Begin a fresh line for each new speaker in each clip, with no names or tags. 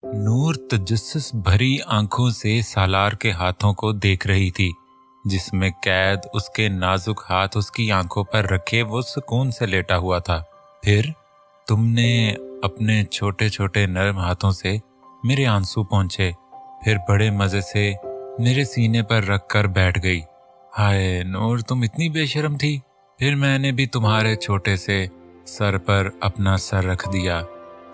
नूर तजस्सुस भरी आंखों से सालार के हाथों को देख रही थी, जिसमें कैद उसके नाजुक हाथ उसकी आंखों पर रखे वो सुकून से लेटा हुआ था। फिर तुमने अपने छोटे छोटे नरम हाथों से मेरे आंसू पोंछे, फिर बड़े मजे से मेरे सीने पर रख कर बैठ गई। हाय नूर, तुम इतनी बेशर्म थी। फिर मैंने भी तुम्हारे छोटे से सर पर अपना सर रख दिया।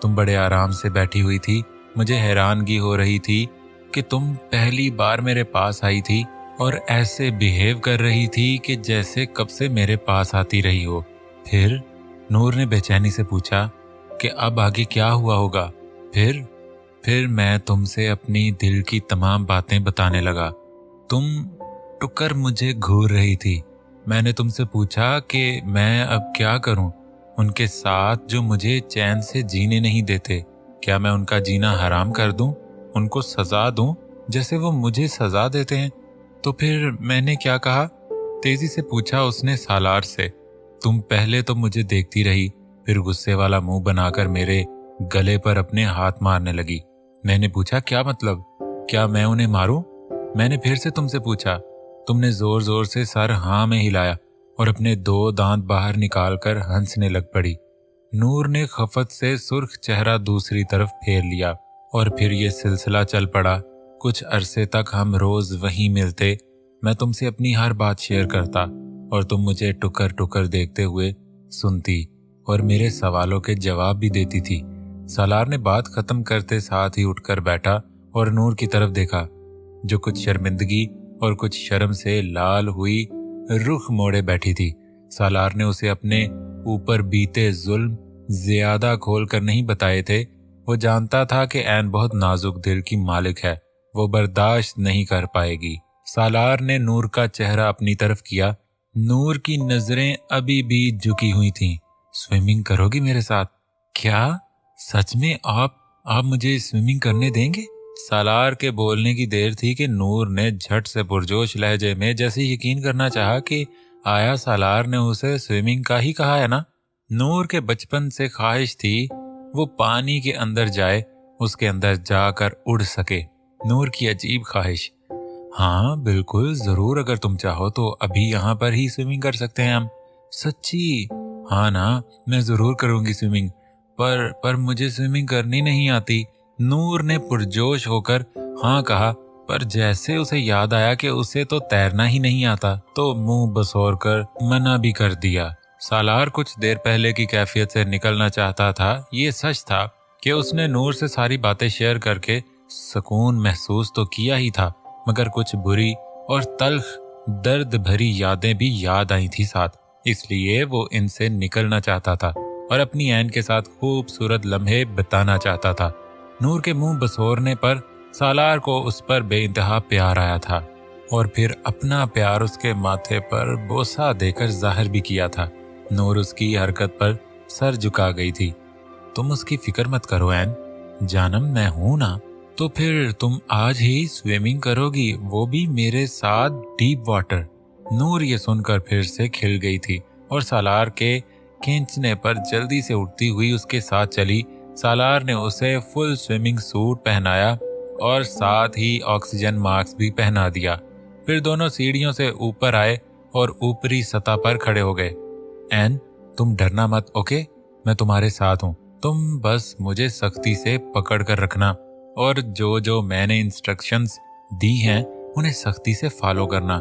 तुम बड़े आराम से बैठी हुई थी। मुझे हैरानगी हो रही थी कि तुम पहली बार मेरे पास आई थी और ऐसे बिहेव कर रही थी कि जैसे कब से मेरे पास आती रही हो। फिर नूर ने बेचैनी से पूछा कि अब आगे क्या हुआ होगा। फिर मैं तुमसे अपनी दिल की तमाम बातें बताने लगा। तुम टुकर मुझे घूर रही थी। मैंने तुमसे पूछा कि मैं अब क्या करूं उनके साथ जो मुझे चैन से जीने नहीं देते। क्या मैं उनका जीना हराम कर दूं, उनको सजा दूं जैसे वो मुझे सजा देते हैं? तो फिर मैंने क्या कहा, तेजी से पूछा उसने सालार से। तुम पहले तो मुझे देखती रही, फिर गुस्से वाला मुंह बनाकर मेरे गले पर अपने हाथ मारने लगी। मैंने पूछा, क्या मतलब? क्या मैं उन्हें मारूं? मैंने फिर से तुमसे पूछा। तुमने जोर जोर से सर हाँ में हिलाया और अपने 2 दांत बाहर निकालकर हंसने लग पड़ी। नूर ने खफत से सुर्ख चेहरा दूसरी तरफ फेर लिया और फिर ये सिलसिला चल पड़ा। कुछ अरसे तक हम रोज वहीं मिलते। मैं तुमसे अपनी हर बात शेयर करता और तुम मुझे टुकर टुकर देखते हुए सुनती और मेरे सवालों के जवाब भी देती थी। सालार ने बात खत्म करते साथ ही उठकर बैठा और नूर की तरफ देखा, जो कुछ शर्मिंदगी और कुछ शर्म से लाल हुई रुख मोड़े बैठी थी। सालार ने उसे अपने ऊपर बीते जुल्म ज्यादा खोल कर नहीं बताए थे। वो जानता था कि ऐन बहुत नाजुक दिल की मालिक है, वो बर्दाश्त नहीं कर पाएगी। सालार ने नूर का चेहरा अपनी तरफ किया। नूर की नजरें अभी भी झुकी हुई थीं। स्विमिंग करोगी मेरे साथ? क्या सच में आप मुझे स्विमिंग करने देंगे? सालार के बोलने की देर थी कि नूर ने झट से पुरजोश लहजे में जैसे यकीन करना चाहा कि आया सालार ने उसे स्विमिंग का ही कहा है ना। नूर के बचपन से ख्वाहिश थी वो पानी के अंदर जाए, उसके अंदर जाकर उड़ सके। नूर की अजीब ख्वाहिश। हाँ बिल्कुल, जरूर, अगर तुम चाहो तो अभी यहाँ पर ही स्विमिंग कर सकते हैं हम। सच्ची? हाँ ना, मैं जरूर करूंगी स्विमिंग, पर मुझे स्विमिंग करनी नहीं आती। नूर ने पुरजोश होकर हाँ कहा, पर जैसे उसे याद आया कि उसे तो तैरना ही नहीं आता तो मुंह बसोर कर मना भी कर दिया। सालार कुछ देर पहले की कैफियत से निकलना चाहता था। ये सच था कि उसने नूर से सारी बातें शेयर करके सुकून महसूस तो किया ही था, मगर कुछ बुरी और तल्ख दर्द भरी यादें भी याद आई थी साथ। इसलिए वो इनसे निकलना चाहता था और अपनी ऐन के साथ खूबसूरत लम्हे बिताना चाहता था। नूर के मुंह बसोरने पर सालार को उस पर बेइंतहा प्यार आया था और फिर अपना प्यार उसके माथे पर बोसा देकर जाहिर भी किया था। नूर उसकी हरकत पर सर झुका गई थी। तुम उसकी फिक्र मत करो ऐन, जानम मैं हूं ना। तो फिर तुम आज ही स्विमिंग करोगी, वो भी मेरे साथ डीप वाटर? नूर ये सुनकर फिर से खिल गई थी और सालार के खींचने पर जल्दी से उठती हुई उसके साथ चली। सालार ने उसे फुल स्विमिंग सूट पहनाया और साथ ही ऑक्सीजन मास्क भी पहना दिया। फिर दोनों सीढ़ियों से ऊपर आए और ऊपरी सतह पर खड़े हो गए। एन, तुम डरना मत, ओके? मैं तुम्हारे साथ हूँ। तुम बस मुझे सख्ती से पकड़ कर रखना और जो जो मैंने इंस्ट्रक्शंस दी हैं उन्हें सख्ती से फॉलो करना।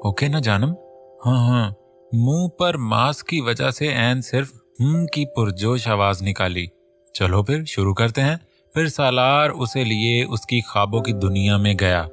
ओके ना जानम? हाँ। मुंह पर मास्क की वजह से एन सिर्फ की पुरजोश आवाज निकाली। चलो फिर शुरू करते हैं। फिर सालार उसे लिए उसकी ख्वाबों की दुनिया में गया।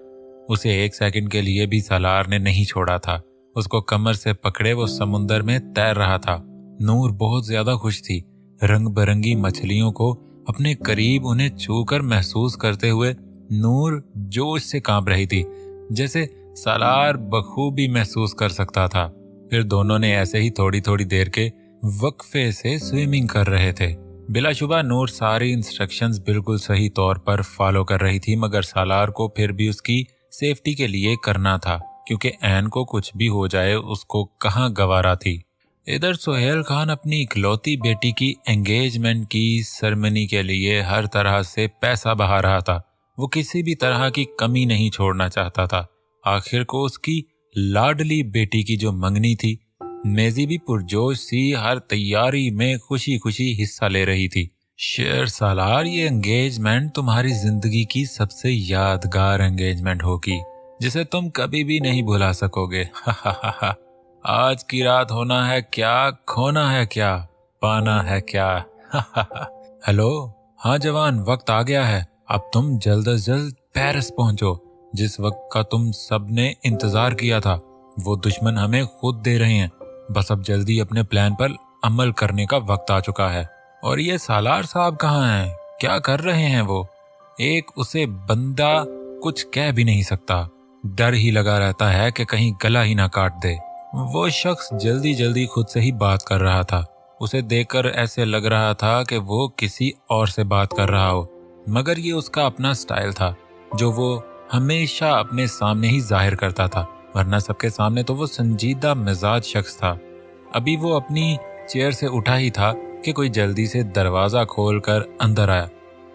उसे 1 सेकंड के लिए भी सालार ने नहीं छोड़ा था। उसको कमर से पकड़े वो समुंदर में तैर रहा था। नूर बहुत ज्यादा खुश थी। रंग बिरंगी मछलियों को अपने करीब उन्हें छूकर महसूस करते हुए नूर जोश से कांप रही थी, जैसे सालार बखूबी महसूस कर सकता था। फिर दोनों ने ऐसे ही थोड़ी थोड़ी देर के वक्फे से स्विमिंग कर रहे थे। बिलाशुबा नूर सारी इंस्ट्रक्शंस बिल्कुल सही तौर पर फॉलो कर रही थी, मगर सालार को फिर भी उसकी सेफ्टी के लिए करना था, क्योंकि ऐन को कुछ भी हो जाए उसको कहाँ गवारा थी। इधर सुहेल खान अपनी इकलौती बेटी की एंगेजमेंट की सेरेमनी के लिए हर तरह से पैसा बहा रहा था। वो किसी भी तरह की कमी नहीं छोड़ना चाहता था। आखिर को उसकी लाडली बेटी की जो मंगनी थी, मेजी भी पुरजोश सी हर तैयारी में खुशी खुशी हिस्सा ले रही थी। शेर सालार, ये एंगेजमेंट तुम्हारी जिंदगी की सबसे यादगार एंगेजमेंट होगी, जिसे तुम कभी भी नहीं भुला सकोगे। आज की रात होना है क्या, खोना है क्या, पाना है क्या। हेलो, हाँ जवान, वक्त आ गया है। अब तुम जल्द अज जल्द पेरिस पहुंचो। जिस वक्त का तुम सबने इंतजार किया था, वो दुश्मन हमें खुद दे रहे हैं। बस अब जल्दी अपने प्लान पर अमल करने का वक्त आ चुका है। और ये सालार साहब कहाँ हैं? क्या कर रहे हैं वो? एक उसे बंदा कुछ कह भी नहीं सकता। डर ही लगा रहता है कि कहीं गला ही ना काट दे। वो शख्स जल्दी जल्दी खुद से ही बात कर रहा था। उसे देखकर ऐसे लग रहा था कि वो किसी और से बात कर रहा हो, मगर ये उसका अपना स्टाइल था जो वो हमेशा अपने सामने ही जाहिर करता था, वरना सबके सामने तो वो संजीदा मिजाज शख्स था। अभी वो अपनी चेयर से उठा ही था कि कोई जल्दी से दरवाजा खोलकर अंदर आया।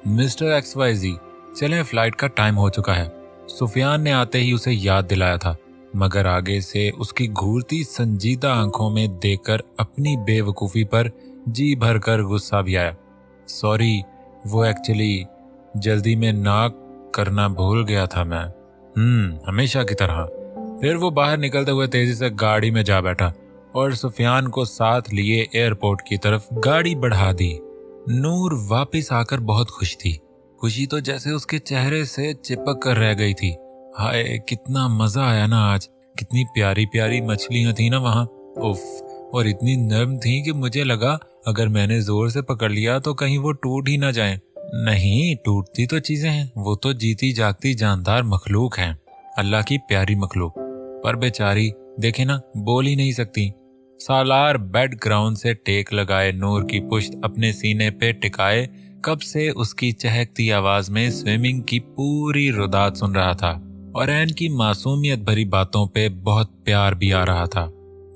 मिस्टर XYZ, चलें, फ्लाइट का टाइम हो चुका है। सुफियान ने आते ही उसे याद दिलाया था, मगर आगे से उसकी घूरती संजीदा आंखों में देखकर अपनी बेवकूफ़ी पर जी भरकर गुस्सा भी आया। सॉरी, वो एक्चुअली जल्दी में नाक करना भूल गया था मैं। हमेशा की तरह। फिर वो बाहर निकलते हुए तेजी से गाड़ी में जा बैठा और सुफियान को साथ लिए एयरपोर्ट की तरफ गाड़ी बढ़ा दी। नूर वापस आकर बहुत खुश थी। खुशी तो जैसे उसके चेहरे से चिपक कर रह गई थी। हाय, कितना मजा आया ना आज। कितनी प्यारी प्यारी मछलियां थी ना वहाँ। उफ, और इतनी नर्म थी कि मुझे लगा अगर मैंने जोर से पकड़ लिया तो कहीं वो टूट ही ना जाए। नहीं, टूटती तो चीजें हैं, वो तो जीती जागती जानदार मखलूक हैं, अल्लाह की प्यारी मखलूक। पर बेचारी देखे ना, बोल ही नहीं सकती। सालार बेड ग्राउंड से टेक लगाए नूर की पुश्त अपने सीने पे टिकाए कब से उसकी चहकती आवाज में स्विमिंग की पूरी रुदात सुन रहा था और ऐन की मासूमियत भरी बातों पे बहुत प्यार भी आ रहा था।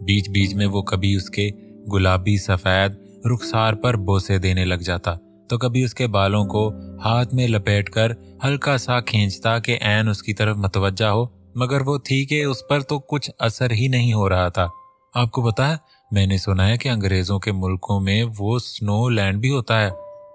बीच बीच में वो कभी उसके गुलाबी सफेद रुखसार पर बोसे देने लग जाता, तो कभी उसके बालों को हाथ में लपेटकर हल्का सा खींचता कि ऐन उसकी तरफ मतवज्जा हो, मगर वो थी कि उस पर तो कुछ असर ही नहीं हो रहा था। आपको पता है, मैंने सुना है कि अंग्रेजों के मुल्कों में वो स्नो लैंड भी होता है।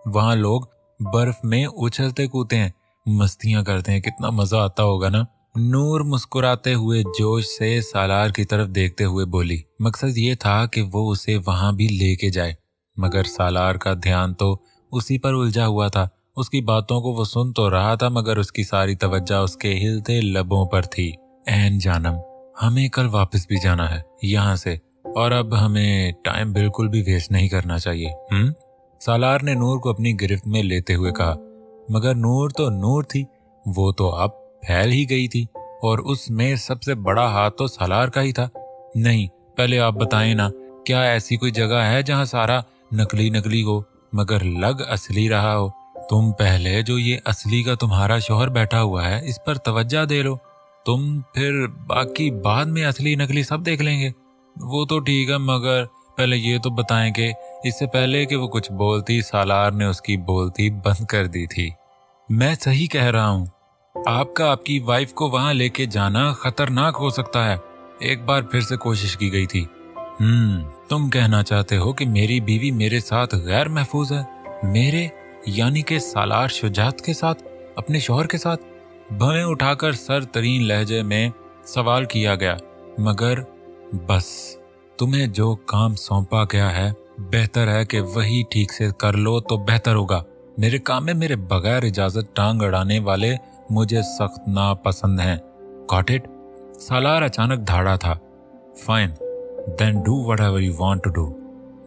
वहां लोग बर्फ में उछलते कूदते हैं, मस्तियां करते हैं। कितना मजा आता होगा ना। नूर मुस्कुराते हुए जोश से सालार की तरफ देखते हुए बोली। मकसद ये था कि वो उसे वहां भी लेके जाए, मगर सालार का ध्यान तो उसी पर उलझा हुआ था। उसकी बातों को वो सुन तो रहा था, मगर उसकी सारी तवज्जो उसके हिलते लबों पर थी। ऐन जानम, हमें कल वापस भी जाना है यहाँ से, और अब हमें टाइम बिल्कुल भी वेस्ट नहीं करना चाहिए। सालार ने नूर को अपनी गिरफ्त में लेते हुए कहा, मगर नूर तो नूर थी, वो तो अब फैल ही गई थी, और उसमें सबसे बड़ा हाथ तो सालार का ही था। नहीं, पहले आप बताएं ना, क्या ऐसी कोई जगह है जहाँ सारा नकली नकली हो मगर लग असली रहा हो? तुम पहले जो ये असली का तुम्हारा शौहर बैठा हुआ है, इस पर तवज्जो दे लो, तुम फिर बाकी बाद में असली नकली सब देख लेंगे। वो तो ठीक है, मगर पहले ये तो बताएं कि इससे पहले कि वो कुछ बोलती, सालार ने उसकी बोलती बंद कर दी थी। मैं सही कह रहा हूँ, आपका आपकी वाइफ को वहां लेके जाना खतरनाक हो सकता है। एक बार फिर से कोशिश की गई थी। तुम कहना चाहते हो कि मेरी बीवी मेरे साथ गैर महफूज है? मेरे यानी कि सालार शुजात के साथ, अपने शौहर के साथ? भवें उठाकर सर तरीन लहजे में सवाल किया गया। मगर बस, तुम्हें जो काम सौंपा गया है, बेहतर है कि वही ठीक से कर लो तो बेहतर होगा। मेरे काम में मेरे बगैर इजाजत टांग अड़ाने वाले मुझे सख्त नापसंद हैं। Got it? सालार अचानक धाड़ा था। Fine, then do whatever you want to do.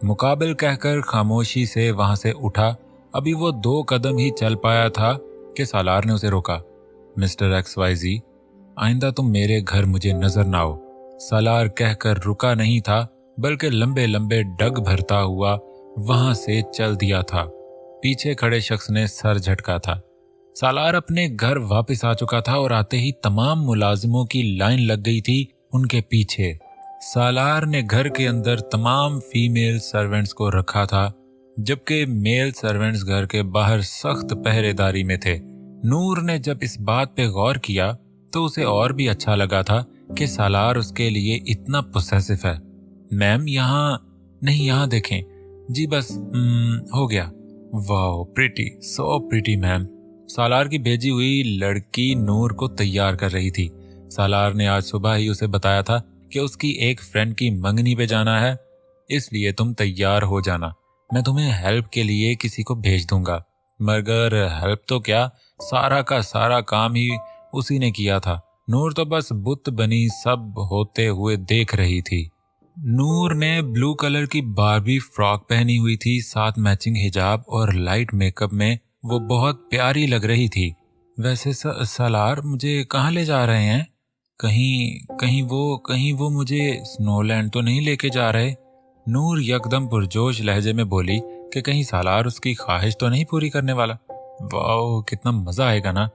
मुकाबिल कहकर खामोशी से वहां से उठा। अभी वो 2 कदम ही चल पाया था कि सालार ने उसे रोका। मिस्टर XYZ, आइंदा तुम मेरे घर मुझे नजर ना आओ। सालार कहकर रुका नहीं था, बल्कि लंबे लंबे डग भरता हुआ वहां से चल दिया था। पीछे खड़े शख्स ने सर झटका था। सालार अपने घर वापस आ चुका था और आते ही तमाम मुलाजिमों की लाइन लग गई थी उनके पीछे। सालार ने घर के अंदर तमाम फीमेल सर्वेंट्स को रखा था, जबकि मेल सर्वेंट्स घर के बाहर सख्त पहरेदारी में थे। नूर ने जब इस बात पे गौर किया तो उसे और भी अच्छा लगा था कि सालार उसके लिए इतना पोसेसिव है। मैम यहाँ नहीं, यहाँ देखें। जी बस हो गया। वाह प्रिटी, सो प्रिटी मैम। सालार की भेजी हुई लड़की नूर को तैयार कर रही थी। सालार ने आज सुबह ही उसे बताया था कि उसकी एक फ्रेंड की मंगनी पे जाना है, इसलिए तुम तैयार हो जाना। मैं तुम्हें हेल्प के लिए किसी को भेज दूंगा। मगर हेल्प तो क्या, सारा का सारा काम ही उसी ने किया था। नूर तो बस बुत बनी सब होते हुए देख रही थी। नूर ने ब्लू कलर की बारबी फ्रॉक पहनी हुई थी, साथ मैचिंग हिजाब और लाइट मेकअप में वो बहुत प्यारी लग रही थी। वैसे सालार मुझे कहाँ ले जा रहे हैं? कहीं वो मुझे स्नोलैंड तो नहीं लेके जा रहे? नूर यकदम पुरजोश लहजे में बोली कि कहीं सालार उसकी ख्वाहिश तो नहीं पूरी करने वाला। वाह कितना मजा आएगा ना।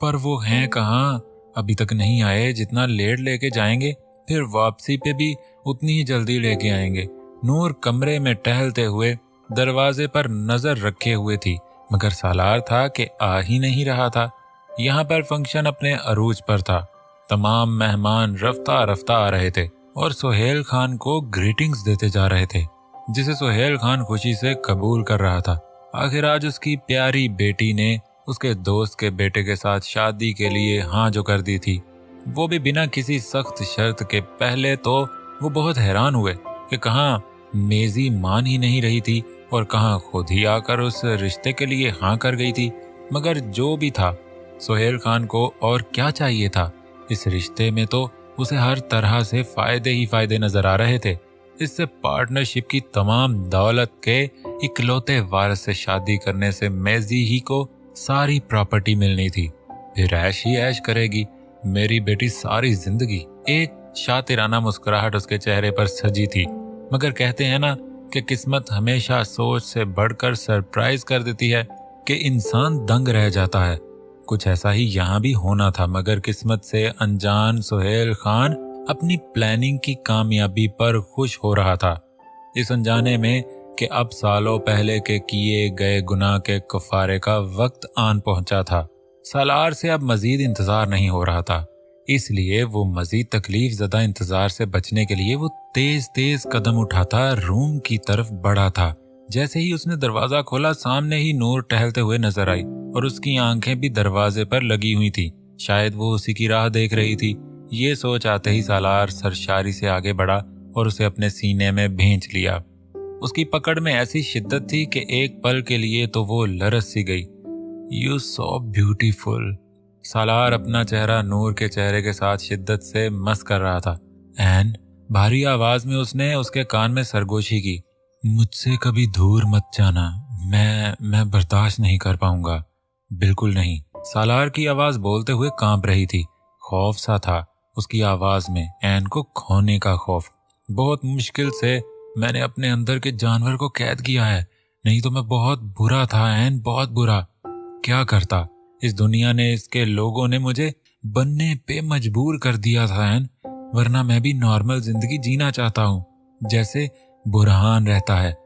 पर वो हैं कहाँ, अभी तक नहीं आए। जितना लेट लेके जाएंगे फिर वापसी पे भी उतनी ही जल्दी लेके आएंगे। नूर कमरे में टहलते हुए दरवाजे पर नजर रखे हुए थी, मगर सालार था कि आ ही नहीं रहा था। यहाँ पर फंक्शन अपने अरूज पर था। तमाम मेहमान रफ्ता रफ्ता आ रहे थे और सुहेल खान को ग्रीटिंग्स देते जा रहे थे, जिसे सुहेल खान खुशी से कबूल कर रहा था। आखिर आज उसकी प्यारी बेटी ने उसके दोस्त के बेटे के साथ शादी के लिए हाँ जो कर दी थी, वो भी बिना किसी सख्त शर्त के। पहले तो वो बहुत हैरान हुए कि कहाँ मेजी मान ही नहीं रही थी और कहाँ खुद ही आकर उस रिश्ते के लिए हाँ कर गई थी। मगर जो भी था, सुहेल खान को और क्या चाहिए था। इस रिश्ते में तो उसे हर तरह से फायदे ही फायदे नजर आ रहे थे। इससे पार्टनरशिप की तमाम दौलत के इकलौते वारिस से शादी करने से मेजी ही को सारी प्रॉपर्टी मिलनी थी। फिर ऐश ही ऐश करेगी मेरी बेटी सारी जिंदगी। एक शातिराना मुस्कुराहट उसके चेहरे पर सजी थी। मगर कहते हैं ना कि किस्मत हमेशा सोच से बढ़कर सरप्राइज कर देती है कि इंसान दंग रह जाता है। कुछ ऐसा ही यहाँ भी होना था, मगर किस्मत से अनजान सुहेल खान अपनी प्लानिंग की कामयाबी पर खुश हो रहा था, इस अनजाने में कि अब सालों पहले के किए गए गुनाह के कफारे का वक्त आन पहुंचा था। सालार से अब मजीद इंतजार नहीं हो रहा था, इसलिए वो मजीद तकलीफ ज़दा इंतजार से बचने के लिए वो तेज तेज कदम उठाता रूम की तरफ बढ़ा था। जैसे ही उसने दरवाजा खोला, सामने ही नूर टहलते हुए नजर आई और उसकी आंखें भी दरवाजे पर लगी हुई थी। शायद वो उसी की राह देख रही थी। ये सोच आते ही सालार सरशारी से आगे बढ़ा और उसे अपने सीने में भींच लिया। उसकी पकड़ में ऐसी शिद्दत थी कि एक पल के लिए तो वो लरस सी गई। You so beautiful. सालार अपना चेहरा नूर के चेहरे के साथ शिद्दत से मस कर रहा था। एन भारी आवाज में उसने उसके कान में सरगोशी की। मुझसे कभी दूर मत जाना, मैं बर्दाश्त नहीं कर पाऊंगा, बिल्कुल नहीं। सालार की आवाज बोलते हुए कांप रही थी। खौफ सा था उसकी आवाज में, एन को खोने का खौफ। बहुत मुश्किल से मैंने अपने अंदर के जानवर को कैद किया है, नहीं तो मैं बहुत बुरा था एन, बहुत बुरा। क्या करता, इस दुनिया ने, इसके लोगों ने मुझे बनने पे मजबूर कर दिया था एन, वरना मैं भी नॉर्मल जिंदगी जीना चाहता हूँ जैसे बुरहान रहता है।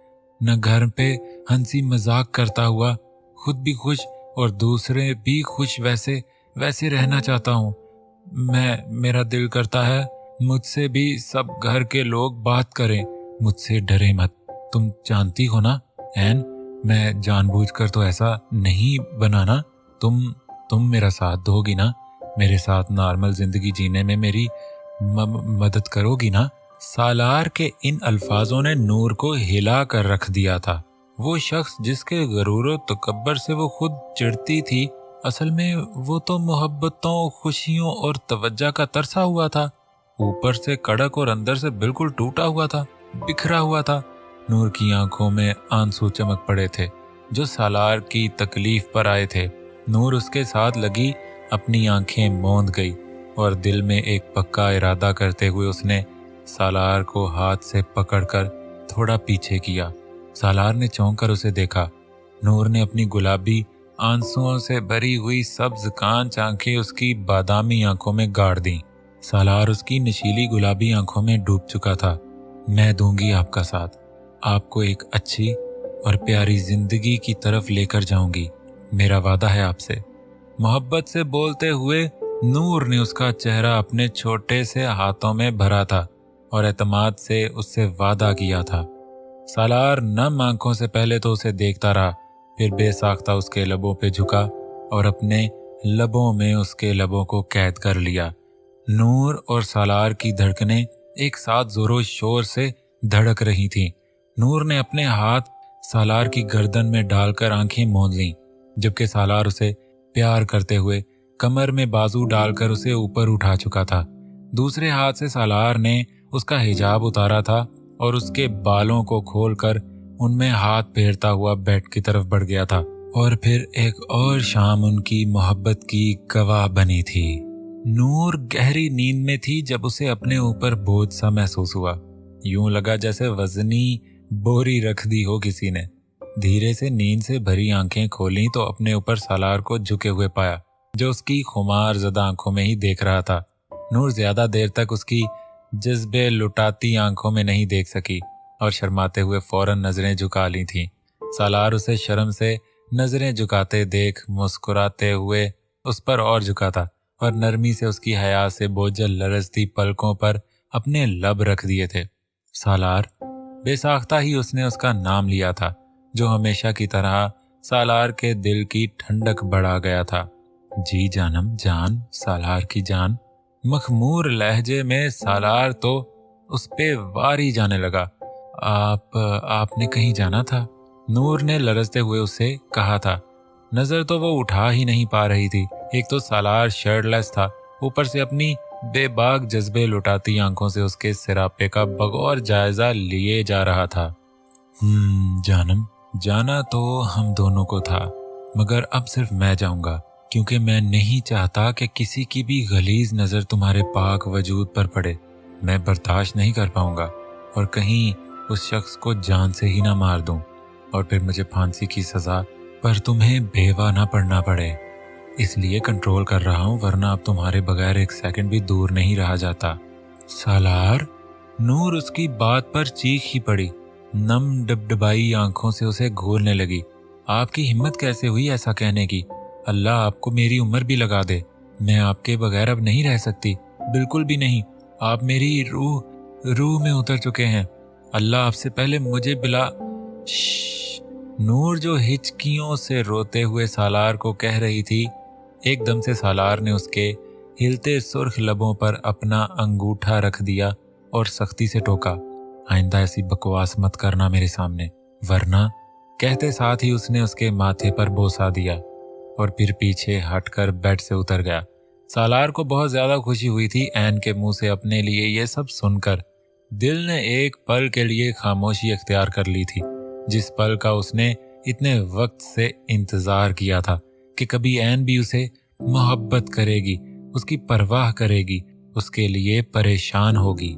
न घर पे हंसी मजाक करता हुआ, खुद भी खुश और दूसरे भी खुश, वैसे रहना चाहता हूँ मेरा दिल करता है मुझसे भी सब घर के लोग बात करें, मुझसे डरे मत। तुम जानती हो ना एन, मैं जानबूझकर तो ऐसा नहीं बनाना। तुम मेरा साथ दोगी ना, मेरे साथ नॉर्मल जिंदगी जीने में मेरी मदद करोगी ना। सालार के इन अल्फाजों ने नूर को हिला कर रख दिया था। वो शख्स जिसके गरूर और तकब्बर से वो खुद चिढ़ती थी, असल में वो तो मोहब्बतों, खुशियों और तवज्जो का तरसा हुआ था। ऊपर से कड़क और अंदर से बिल्कुल टूटा हुआ था, बिखरा हुआ था। नूर की आंखों में आंसू चमक पड़े थे जो सालार की तकलीफ पर आए थे। नूर उसके साथ लगी अपनी आंखें मूंद गई और दिल में एक पक्का इरादा करते हुए उसने सालार को हाथ से पकड़कर थोड़ा पीछे किया। सालार ने चौंक कर उसे देखा। नूर ने अपनी गुलाबी आंसुओं से भरी हुई सब्ज कांच आंखें उसकी बादामी आंखों में गाड़ दी। सालार उसकी नशीली गुलाबी आंखों में डूब चुका था। मैं दूंगी आपका साथ, आपको एक अच्छी और प्यारी जिंदगी की तरफ लेकर जाऊंगी, मेरा वादा है आपसे। मोहब्बत से बोलते हुए नूर ने उसका चेहरा अपने छोटे से हाथों में भरा था और एतमाद से उससे वादा किया था। सालार नम आंखों से पहले तो उसे देखता रहा, फिर बेसाख्ता उसके लबों पे झुका और अपने लबों में उसके लबों को कैद कर लिया। नूर और सालार की धड़कनें एक साथ जोरों शोर से धड़क रही थीं। नूर ने अपने हाथ सालार की गर्दन में डालकर आंखें मूंद लीं, जबकि सालार उसे प्यार करते हुए कमर में बाजू डालकर उसे ऊपर उठा चुका था। दूसरे हाथ से सालार ने उसका हिजाब उतारा था और उसके बालों को खोलकर उनमें हाथ फेरता हुआ बेड की तरफ बढ़ गया था। और फिर एक और शाम उनकी मोहब्बत की गवाह बनी थी। नूर गहरी नींद में थी जब उसे अपने ऊपर बोझ सा महसूस हुआ। यूं लगा जैसे वजनी बोरी रख दी हो किसी ने। धीरे से नींद से भरी आंखें खोली तो अपने ऊपर सालार को झुके हुए पाया, जो उसकी खुमार ज़दा आंखों में ही देख रहा था। नूर ज्यादा देर तक उसकी जज्बे लुटाती आंखों में नहीं देख सकी और शर्माते हुए फौरन नजरें झुका ली थीं। सालार उसे शर्म से नजरें झुकाते देख मुस्कुराते हुए उस पर और झुका था और नरमी से उसकी हया से बोझल लरजती पलकों पर अपने लब रख दिए थे। सालार, बेसाख्ता ही उसने उसका नाम लिया था, जो हमेशा की तरह सालार के दिल की ठंडक बढ़ा गया था। जी जानम जान, सालार की जान। मखमूर लहजे में सालार तो उस पे वारी जाने लगा। आपने कहीं जाना था? नूर ने लरजते हुए उससे कहा था। नजर तो वो उठा ही नहीं पा रही थी। एक तो सालार शर्टलेस था, ऊपर से अपनी बेबाक जज्बे लुटाती आंखों से उसके सिरापे का बगौर जायजा लिए जा रहा था। जानम, जाना तो हम दोनों को था, मगर अब सिर्फ मैं जाऊंगा, क्योंकि मैं नहीं चाहता कि किसी की भी गलीज नजर तुम्हारे पाक वजूद पर पड़े। मैं बर्दाश्त नहीं कर पाऊंगा और कहीं उस शख्स को जान से ही ना मार दूं और फिर मुझे फांसी की सजा पर तुम्हें बेवा ना पड़ना पड़े। इसलिए कंट्रोल कर रहा हूं, वरना अब तुम्हारे बगैर एक सेकंड भी दूर नहीं रहा जाता। सालार, नूर उसकी बात पर चीख ही पड़ी। नम डबडबाई आंखों से उसे घूरने लगी। आपकी हिम्मत कैसे हुई ऐसा कहने की? अल्लाह आपको मेरी उम्र भी लगा दे, मैं आपके बगैर अब नहीं रह सकती, बिल्कुल भी नहीं। आप मेरी रूह में उतर चुके हैं। अल्लाह आपसे पहले मुझे बिला। नूर जो हिचकियों से रोते हुए सालार को कह रही थी, एकदम से सालार ने उसके हिलते सुर्ख लबों पर अपना अंगूठा रख दिया और सख्ती से टोका। आइंदा ऐसी बकवास मत करना मेरे सामने, वरना। कहते साथ ही उसने उसके माथे पर बोसा दिया और फिर पीछे हटकर बेड से उतर गया। सालार को बहुत ज्यादा खुशी हुई थी ऐन के मुंह से अपने लिए ये सब सुनकर। दिल ने एक पल के लिए खामोशी अख्तियार कर ली थी, जिस पल का उसने इतने वक्त से इंतजार किया था कि कभी ऐन भी उसे मोहब्बत करेगी, उसकी परवाह करेगी, उसके लिए परेशान होगी।